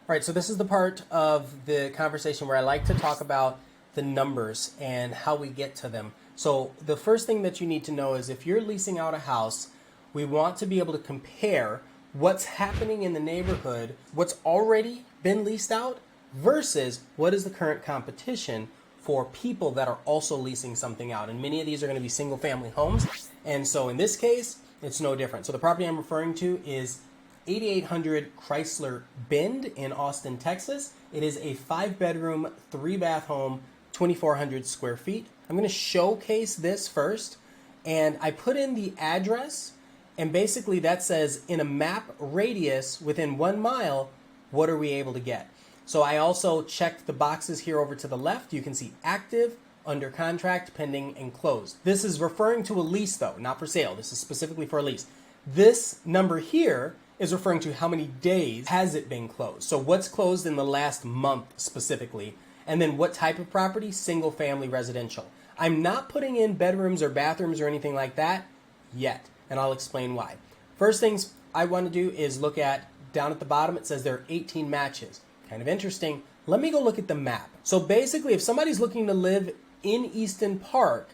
All right, so this is the part of the conversation where I like to talk about the numbers and how we get to them. So the first thing that you need to know is if you're leasing out a house, we want to be able to compare what's happening in the neighborhood, what's already been leased out versus what is the current competition for people that are also leasing something out. And many of these are going to be single family homes. And so in this case, it's no different. So the property I'm referring to is 8800 Chrysler Bend in Austin, Texas. It is a 5-bedroom, 3-bath home, 2,400 square feet. I'm going to showcase this first, and I put in the address, and basically that says in a map radius within 1 mile, what are we able to get? So I also checked the boxes here over to the left. You can see active, under contract, pending, and closed. This is referring to a lease though, not for sale. This is specifically for a lease. This number here is referring to how many days has it been closed. So what's closed in the last month specifically, and then what type of property? Single family residential. I'm not putting in bedrooms or bathrooms or anything like that yet, and I'll explain why. First things I want to do is look at down at the bottom. It says there are 18 matches. Kind of interesting. Let me go look at the map. So basically, if somebody's looking to live in Easton Park,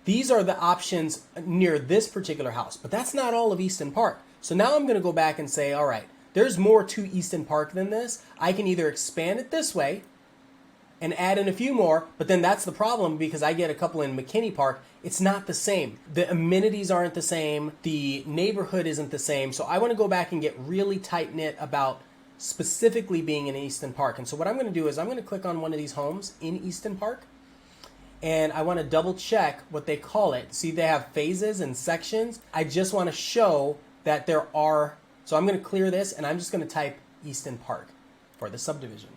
these are the options near this particular house, but that's not all of Easton Park. So now I'm going to go back and say, all right, there's more to Easton Park than this. I can either expand it this way and add in a few more, but then that's the problem because I get a couple in McKinney Park. It's not the same. The amenities aren't the same. The neighborhood isn't the same. So I want to go back and get really tight-knit about specifically being in Easton Park. And so what I'm going to do is I'm going to click on one of these homes in Easton Park, and I want to double check what they call it. See, they have phases and sections. I just want to show that there are, so I'm going to clear this and I'm just going to type Easton Park for the subdivision.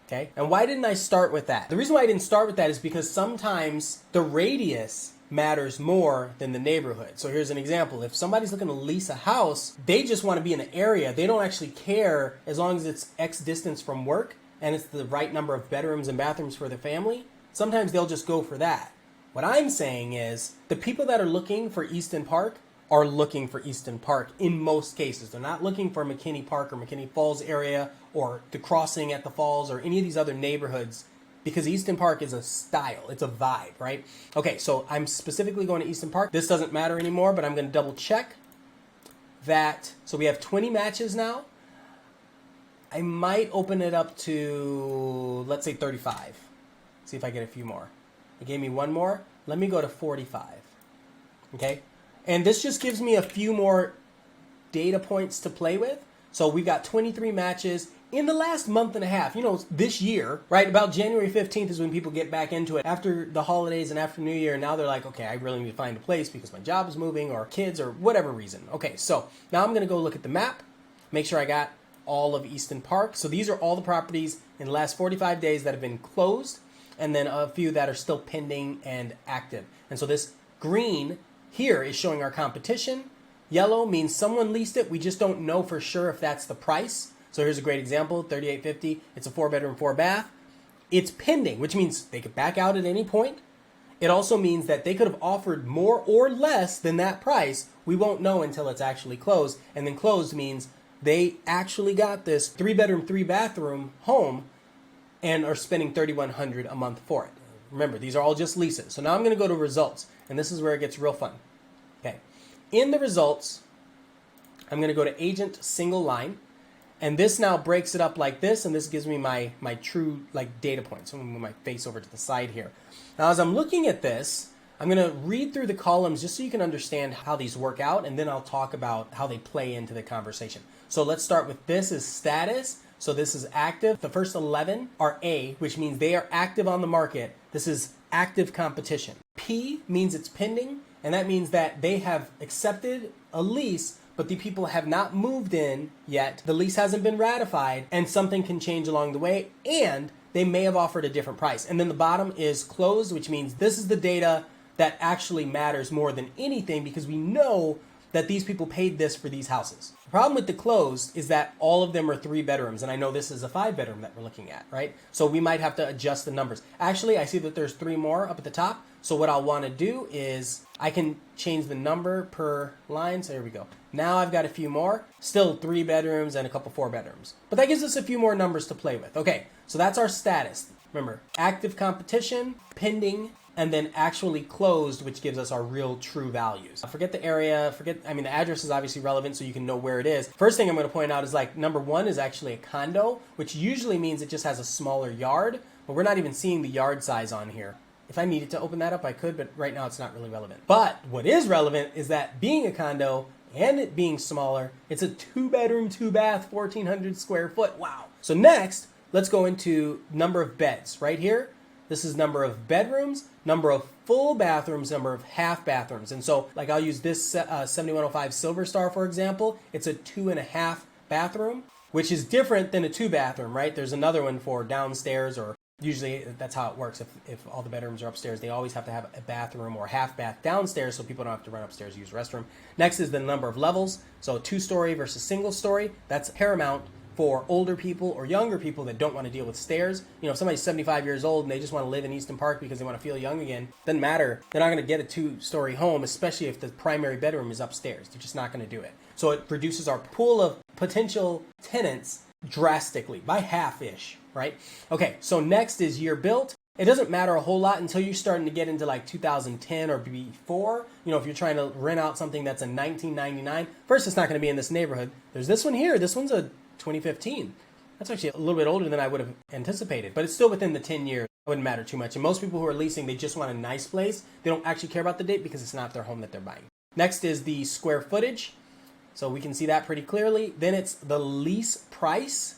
Okay, and why didn't I start with that? The reason why I didn't start with that is because sometimes the radius matters more than the neighborhood. So here's an example. If somebody's looking to lease a house, they just want to be in the area. They don't actually care as long as it's X distance from work and it's the right number of bedrooms and bathrooms for the family. Sometimes they'll just go for that. What I'm saying is the people that are looking for Easton Park are looking for Easton Park in most cases. They're not looking for McKinney Park or McKinney Falls area or the crossing at the falls or any of these other neighborhoods because Easton Park is a style. It's a vibe, right? Okay, so I'm specifically going to Easton Park. This doesn't matter anymore, but I'm going to double check that. So we have 20 matches now. I might open it up to, let's say 35. See if I get a few more. It gave me one more. Let me go to 45. Okay? And this just gives me a few more data points to play with. So we've got 23 matches in the last month and a half. You know, this year, right? About January 15th is when people get back into it. After the holidays and after New Year, now they're like, okay, I really need to find a place because my job is moving or kids or whatever reason. Okay, so now I'm going to go look at the map, make sure I got all of Easton Park. So these are all the properties in the last 45 days that have been closed, and then a few that are still pending and active. And so this green here is showing our competition. Yellow means someone leased it. We just don't know for sure if that's the price. So here's a great example, $3,850. It's a 4-bedroom, 4-bath. It's pending, which means they could back out at any point. It also means that they could have offered more or less than that price. We won't know until it's actually closed. And then closed means they actually got this 3-bedroom, 3-bathroom home and are spending $3,100 a month for it. Remember, these are all just leases. So now I'm going to go to results, and this is where it gets real fun. Okay, in the results, I'm going to go to agent single line, and this now breaks it up like this, and this gives me my true data points. So I'm going to move my face over to the side here. Now, as I'm looking at this, I'm going to read through the columns just so you can understand how these work out, and then I'll talk about how they play into the conversation. So let's start with this is status. So this is active. The first 11 are A, which means they are active on the market. This is active competition. P means it's pending, and that means that they have accepted a lease, but the people have not moved in yet. The lease hasn't been ratified, and something can change along the way, and they may have offered a different price. And then the bottom is closed, which means this is the data that actually matters more than anything because we know that these people paid this for these houses. The problem with the closed is that all of them are 3 bedrooms, and I know this is a 5-bedroom that we're looking at, right? So we might have to adjust the numbers. Actually, I see that there's 3 more up at the top. So what I'll want to do is I can change the number per line. So here we go. Now I've got a few more. Still 3 bedrooms and a couple 4 bedrooms. But that gives us a few more numbers to play with. Okay, so that's our status. Remember, active competition, pending, and then actually closed, which gives us our real true values. Forget the area, the address is obviously relevant so you can know where it is. First thing I'm going to point out is like number 1 is actually a condo, which usually means it just has a smaller yard, but we're not even seeing the yard size on here. If I needed to open that up, I could, but right now it's not really relevant. But what is relevant is that being a condo and it being smaller, it's a 2-bedroom, 2-bath, 1,400 square foot. Wow. So next, let's go into number of beds. Right here, this is number of bedrooms, number of full bathrooms, number of half bathrooms. And so, like I'll use this 7105 Silver Star, for example. It's a 2.5 bathroom, which is different than a 2-bathroom, right? There's another one for downstairs, or usually that's how it works. If all the bedrooms are upstairs, they always have to have a bathroom or half bath downstairs so people don't have to run upstairs to use the restroom. Next is the number of levels. So 2-story versus single story. That's paramount for older people or younger people that don't want to deal with stairs. You know, if somebody's 75 years old and they just want to live in Easton Park because they want to feel young again, doesn't matter. They're not going to get a 2-story home, especially if the primary bedroom is upstairs. They're just not going to do it. So it reduces our pool of potential tenants drastically by half-ish, right? Okay, so next is year built. It doesn't matter a whole lot until you're starting to get into like 2010 or before. You know, if you're trying to rent out something that's a 1999, first, it's not going to be in this neighborhood. There's this one here. This one's a 2015. That's actually a little bit older than I would have anticipated, but it's still within the 10 years. It wouldn't matter too much. And most people who are leasing, they just want a nice place. They don't actually care about the date because it's not their home that they're buying. Next is the square footage. So we can see that pretty clearly. Then it's the lease price,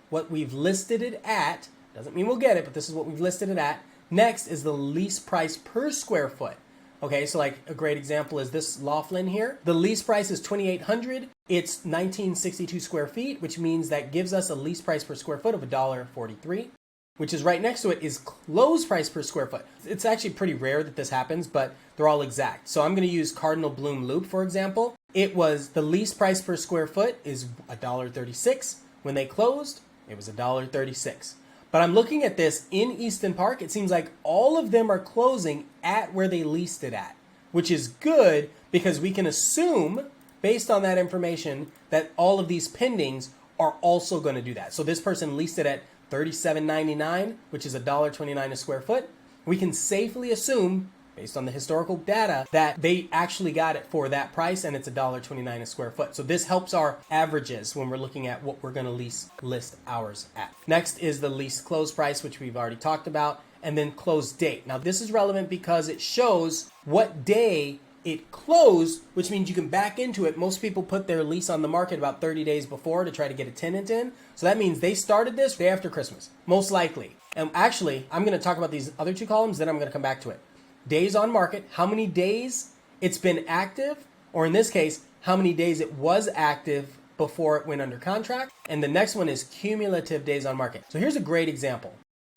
what we've listed it at. Doesn't mean we'll get it, but this is what we've listed it at. Next is the lease price per square foot. Okay, so like a great example is this Laughlin here. The lease price is $2,800. It's 1962 square feet, which means that gives us a lease price per square foot of $1.43, which is right next to it is closed price per square foot. It's actually pretty rare that this happens, but they're all exact. So I'm going to use Cardinal Bloom Loop, for example. It was the lease price per square foot is $1.36. When they closed, it was $1.36. But I'm looking at this in Easton Park. It seems like all of them are closing at where they leased it at, which is good because we can assume, based on that information, that all of these pendings are also going to do that. So this person leased it at $37.99, which is $1.29 a square foot. We can safely assume, based on the historical data, that they actually got it for that price, and it's $1.29 a square foot. So this helps our averages when we're looking at what we're going to list ours at. Next is the lease close price, which we've already talked about, and then close date. Now this is relevant because it shows what day it closed, which means you can back into it. Most people put their lease on the market about 30 days before to try to get a tenant in. So that means they started this day after Christmas, most likely. And actually, I'm going to talk about these other 2 columns, then I'm going to come back to it. Days on market, how many days it's been active, or in this case, how many days it was active before it went under contract. And the next one is cumulative days on market. So here's a great example.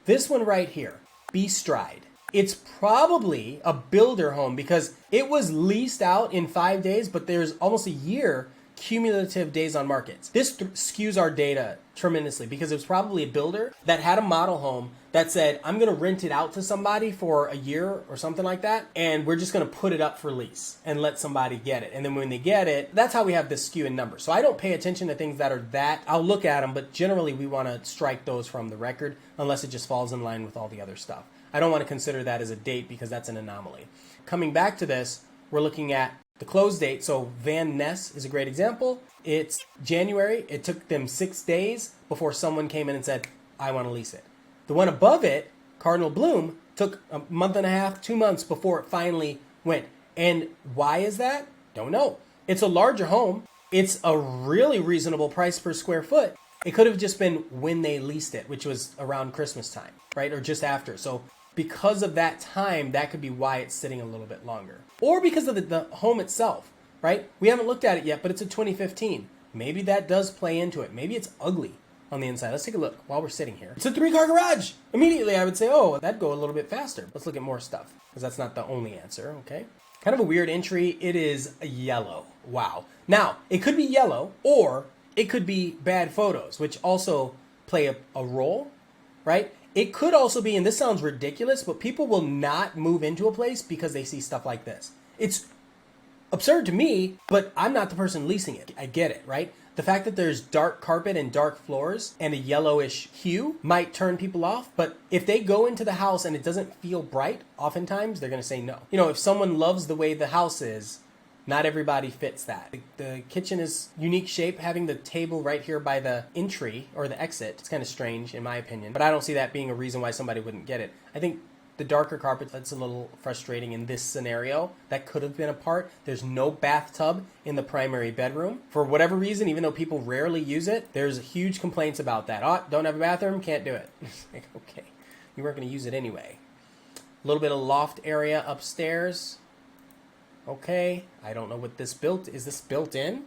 This one right here, B-Stride. It's probably a builder home because it was leased out in 5 days, but there's almost a year cumulative days on markets. This skews our data tremendously because it was probably a builder that had a model home that said, I'm going to rent it out to somebody for a year or something like that, and we're just going to put it up for lease and let somebody get it. And then when they get it, that's how we have this skew in numbers. So I don't pay attention to things that are that. I'll look at them, but generally we want to strike those from the record unless it just falls in line with all the other stuff. I don't want to consider that as a date because that's an anomaly. Coming back to this, we're looking at the close date. So Van Ness is a great example. It's January. It took them 6 days before someone came in and said, I want to lease it. The one above it, Cardinal Bloom, took a month and a half, 2 months before it finally went. And why is that? Don't know. It's a larger home. It's a really reasonable price per square foot. It could have just been when they leased it, which was around Christmas time, right? Or just after. So because of that time, that could be why it's sitting a little bit longer. Or because of the home itself, right? We haven't looked at it yet, but it's a 2015. Maybe that does play into it. Maybe it's ugly on the inside. Let's take a look while we're sitting here. It's a 3-car garage. Immediately, I would say, oh, that'd go a little bit faster. Let's look at more stuff because that's not the only answer, okay? Kind of a weird entry. It is yellow. Wow. Now, it could be yellow or it could be bad photos, which also play a role, right? It could also be, and this sounds ridiculous, but people will not move into a place because they see stuff like this. It's absurd to me, but I'm not the person leasing it. I get it, right? The fact that there's dark carpet and dark floors and a yellowish hue might turn people off, but if they go into the house and it doesn't feel bright, oftentimes they're going to say no. You know, if someone loves the way the house is, not everybody fits that. The kitchen is unique shape, having the table right here by the entry or the exit. It's kind of strange in my opinion, but I don't see that being a reason why somebody wouldn't get it. I think the darker carpet, that's a little frustrating in this scenario. That could have been a part. There's no bathtub in the primary bedroom. For whatever reason, even though people rarely use it, there's huge complaints about that. Oh, don't have a bathroom, can't do it. Like, okay, you weren't going to use it anyway. A little bit of loft area upstairs. Okay, I don't know what this is this built in?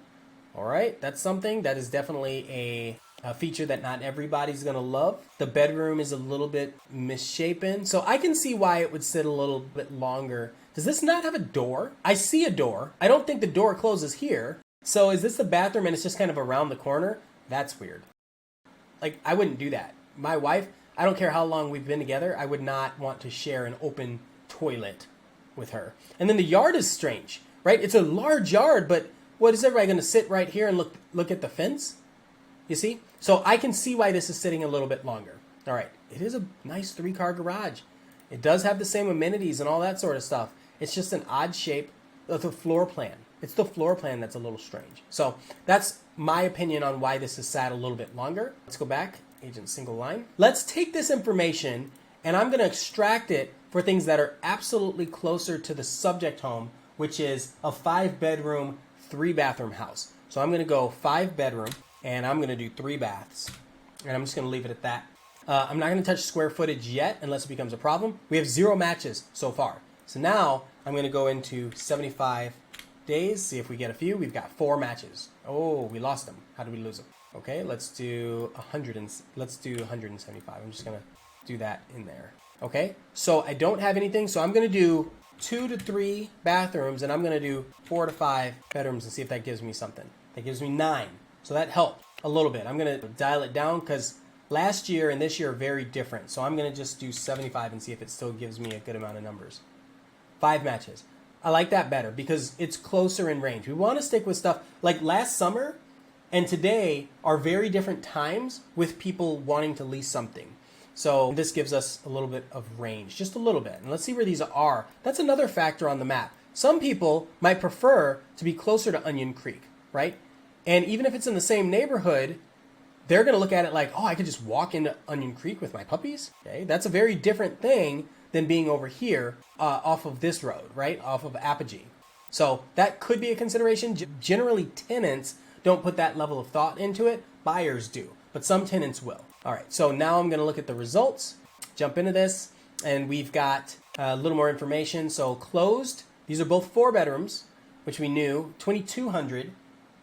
All right, that's something. That is definitely a feature that not everybody's going to love. The bedroom is a little bit misshapen, so I can see why it would sit a little bit longer. Does this not have a door? I see a door. I don't think the door closes here. So is this the bathroom and it's just kind of around the corner? That's weird. Like, I wouldn't do that. My wife, I don't care how long we've been together, I would not want to share an open toilet with her. And then the yard is strange, right? It's a large yard, but what is everybody going to sit right here and look at the fence? You see? So I can see why this is sitting a little bit longer. All right. It is a nice 3-car garage. It does have the same amenities and all that sort of stuff. It's just an odd shape of the floor plan. It's the floor plan that's a little strange. So that's my opinion on why this is sat a little bit longer. Let's go back. Agent single line. Let's take this information and I'm going to extract it for things that are absolutely closer to the subject home, which is a 5-bedroom, 3-bathroom house. So I'm going to go 5-bedroom. And I'm going to do 3 baths. And I'm just going to leave it at that. I'm not going to touch square footage yet unless it becomes a problem. We have 0 matches so far. So now I'm going to go into 75 days, see if we get a few. We've got 4 matches. Oh, we lost them. How did we lose them? Okay, let's do 175. I'm just going to do that in there. Okay, so I don't have anything. So I'm going to do 2 to 3 bathrooms, and I'm going to do 4 to 5 bedrooms and see if that gives me something. That gives me 9. So that helped a little bit. I'm going to dial it down because last year and this year are very different. So I'm going to just do 75 and see if it still gives me a good amount of numbers. 5 matches. I like that better because it's closer in range. We want to stick with stuff like last summer and today are very different times with people wanting to lease something. So this gives us a little bit of range, just a little bit. And let's see where these are. That's another factor on the map. Some people might prefer to be closer to Onion Creek, right? And even if it's in the same neighborhood, they're going to look at it like, oh, I could just walk into Onion Creek with my puppies. Okay, that's a very different thing than being over here off of this road, right? Off of Apogee. So that could be a consideration. Generally, tenants don't put that level of thought into it. Buyers do, but some tenants will. All right, so now I'm going to look at the results, jump into this, and we've got a little more information. So closed, these are both 4 bedrooms, which we knew, 2,200.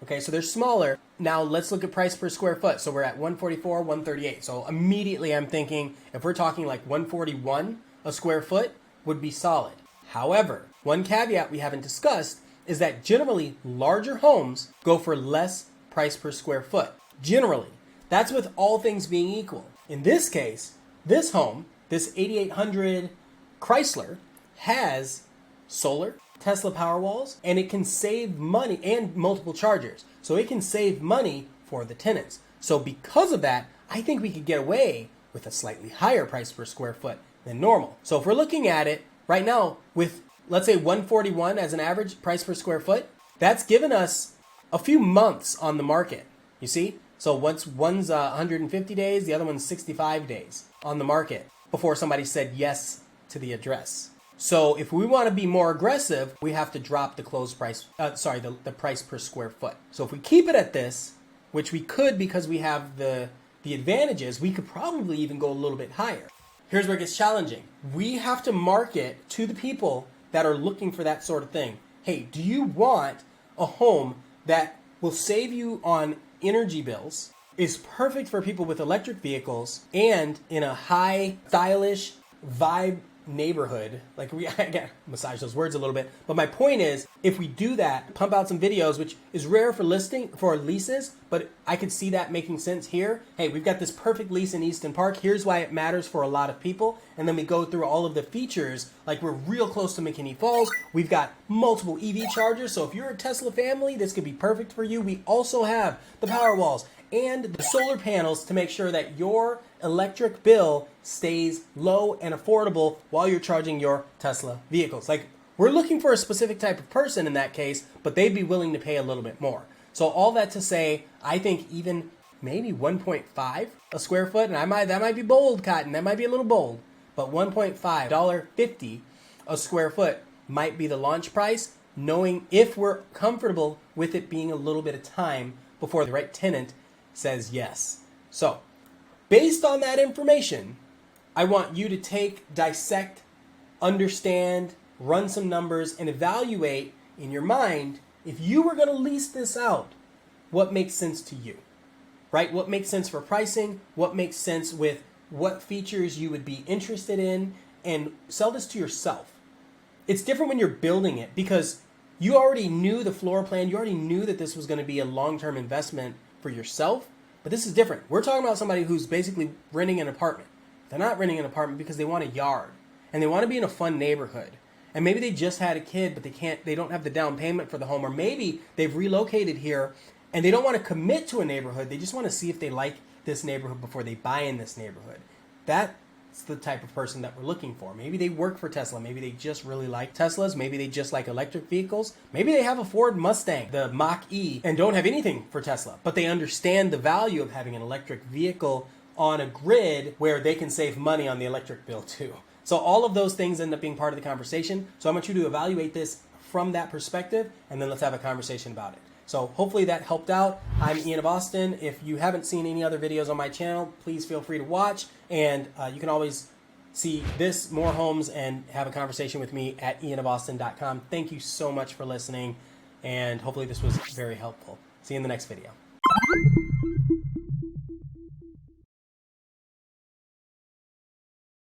Okay, so they're smaller. Now let's look at price per square foot. So we're at 144, 138. So immediately I'm thinking if we're talking like 141 a square foot would be solid. However, one caveat we haven't discussed is that generally larger homes go for less price per square foot. Generally. That's with all things being equal. In this case, this home, this 8800 Chrysler, has solar, Tesla Powerwalls, and it can save money and multiple chargers. So it can save money for the tenants. So because of that, I think we could get away with a slightly higher price per square foot than normal. So if we're looking at it right now with, let's say 141 as an average price per square foot, that's given us a few months on the market. You see? So one's 150 days, the other one's 65 days on the market before somebody said yes to the address. So if we want to be more aggressive, we have to drop the closed price, the price per square foot. So if we keep it at this, which we could because we have the advantages, we could probably even go a little bit higher. Here's where it gets challenging. We have to market to the people that are looking for that sort of thing. Hey, do you want a home that will save you on energy bills, is perfect for people with electric vehicles, and in a high, stylish, vibe neighborhood, like I gotta massage those words a little bit, but my point is, if we do that, pump out some videos, which is rare for leases, but I could see that making sense here. Hey, we've got this perfect lease in Easton Park. Here's why it matters for a lot of people. And then we go through all of the features, like we're real close to McKinney Falls. We've got multiple EV chargers. So if you're a Tesla family, this could be perfect for you. We also have the power walls and the solar panels to make sure that your electric bill stays low and affordable while you're charging your Tesla vehicles. Like, we're looking for a specific type of person in that case, but they'd be willing to pay a little bit more. So all that to say, I think even maybe 1.5 a square foot, and that might be bold, Cotton, that might be a little bold, but $1.5, $1.50 a square foot might be the launch price, knowing if we're comfortable with it being a little bit of time before the right tenant says yes. So, based on that information, I want you to dissect, understand, run some numbers, and evaluate in your mind, if you were going to lease this out, what makes sense to you, right? What makes sense for pricing? What makes sense with what features you would be interested in? And sell this to yourself. It's different when you're building it because you already knew the floor plan. You already knew that this was going to be a long-term investment for yourself, but this is different. We're talking about somebody who's basically renting an apartment. They're not renting an apartment because they want a yard and they want to be in a fun neighborhood. And maybe they just had a kid, but they don't have the down payment for the home, or maybe they've relocated here and they don't want to commit to a neighborhood. They just want to see if they like this neighborhood before they buy in this neighborhood. That's the type of person that we're looking for. Maybe they work for Tesla. Maybe they just really like Teslas. Maybe they just like electric vehicles. Maybe they have a Ford Mustang, the Mach-E, and don't have anything for Tesla, but they understand the value of having an electric vehicle on a grid where they can save money on the electric bill too. So all of those things end up being part of the conversation. So I want you to evaluate this from that perspective, and then let's have a conversation about it. So hopefully that helped out. I'm Ian of Austin. If you haven't seen any other videos on my channel, please feel free to watch. And you can always see this, more homes, and have a conversation with me at ianofAustin.com. Thank you so much for listening, and hopefully this was very helpful. See you in the next video.